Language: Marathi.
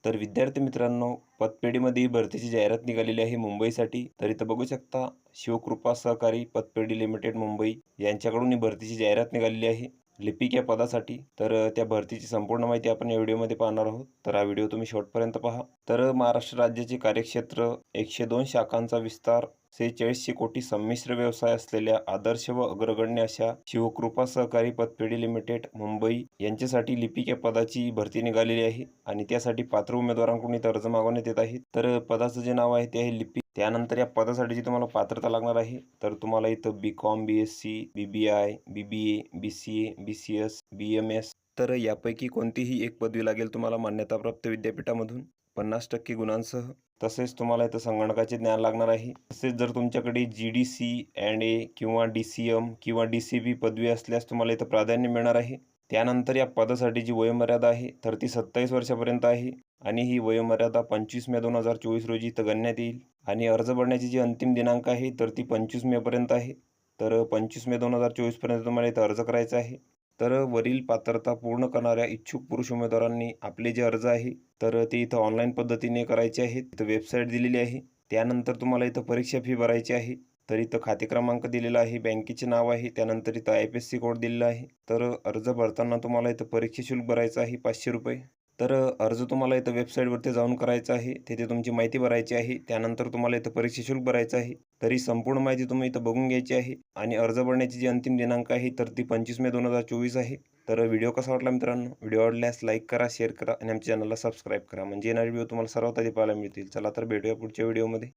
तर विद्यार्थी मित्रांनो, पतपेढीमध्ये भरतीची जाहिरात निघालेली आहे मुंबईसाठी. तर इथं बघू शकता, शिवकृपा सहकारी पतपेढी लिमिटेड मुंबई यांच्याकडून ही भरतीची जाहिरात निघालेली आहे लिपिक या पदासाठी. तर त्या भरतीची संपूर्ण माहिती आपण या व्हिडिओमध्ये पाहणार आहोत. तर हा व्हिडिओ तुम्ही शेवटपर्यंत पहा. तर महाराष्ट्र राज्याचे कार्यक्षेत्र 102 शाखांचा विस्तार 4600 कोटी संमिश्र व्यवसाय असलेल्या आदर्श व अग्रगण्य अशा शिवकृपा सहकारी पतपेढी लिमिटेड मुंबई यांच्यासाठी लिपिक या पदाची भरती निघालेली आहे आणि त्यासाठी पात्र उमेदवारांकडून इथं अर्ज मागवण्यात येत आहेत. तर पदाचं जे नाव आहे ते आहे लिपिक. त्यानंतर या पदासाठी जी तुम्हाला पात्रता लागणार आहे, तर तुम्हाला इथं BCom, BSc, BBI, BBA, BCA, BCS, BMS तर यापैकी कोणतीही एक पदवी लागेल तुम्हाला मान्यताप्राप्त विद्यापीठामधून 50% गुणांसह. तसेच तुम्हाला इथं संगणकाचे ज्ञान लागणार आहे. तसेच जर तुमच्याकडे GDC&A किंवा DCM किंवा DCB पदवी असल्यास तुम्हाला इथं प्राधान्य मिळणार आहे. त्यानंतर या पदासाठी जी वयोमर्यादा आहे तर ती 27 वर्षापर्यंत आहे आणि ही वयोमर्यादा 25 मे 2024 रोजी इथं गणण्यात येईल. आणि अर्ज भरण्याची जी अंतिम दिनांक आहे तर ती 25 मेपर्यंत आहे. तर 25 मे 2024 पर्यंत तुम्हाला इथं अर्ज करायचा आहे. तर वरील पात्रता पूर्ण करणाऱ्या इच्छुक पुरुष उमेदवारांनी आपले जे अर्ज आहे तर ते इथं ऑनलाईन पद्धतीने करायचे आहेत. इथं वेबसाईट दिलेली आहे. त्यानंतर तुम्हाला इथं परीक्षा फी भरायची आहे. तर इथं खाते क्रमांक दिलेला आहे, बँकेचे नाव आहे, त्यानंतर इथं IFSC कोड दिलेला आहे. तर अर्ज भरताना तुम्हाला इथं परीक्षा शुल्क भरायचं आहे 500 रुपये. तर अर्ज तुम्हाला इथं वेबसाईटवरती जाऊन करायचा आहे. तिथे तुमची माहिती भरायची आहे. त्यानंतर तुम्हाला इथं परीक्षा शुल्क भरायचं आहे. तर ही संपूर्ण माहिती तुम्ही इथं बघून घ्यायची आहे आणि अर्ज भरण्याची जी अंतिम दिनांक आहे तर ती 25 मे 2024 आहे. तर व्हिडिओ कसा वाटला मित्रांनो? व्हिडिओ आवडल्यास लाईक करा, शेअर करा आणि आमच्या चॅनलला सबस्क्राईब करा. म्हणजे येणारे व्हिडिओ तुम्हाला सर्वात आधी पाहायला मिळतील. चला तर भेटूया पुढच्या व्हिडिओमध्ये.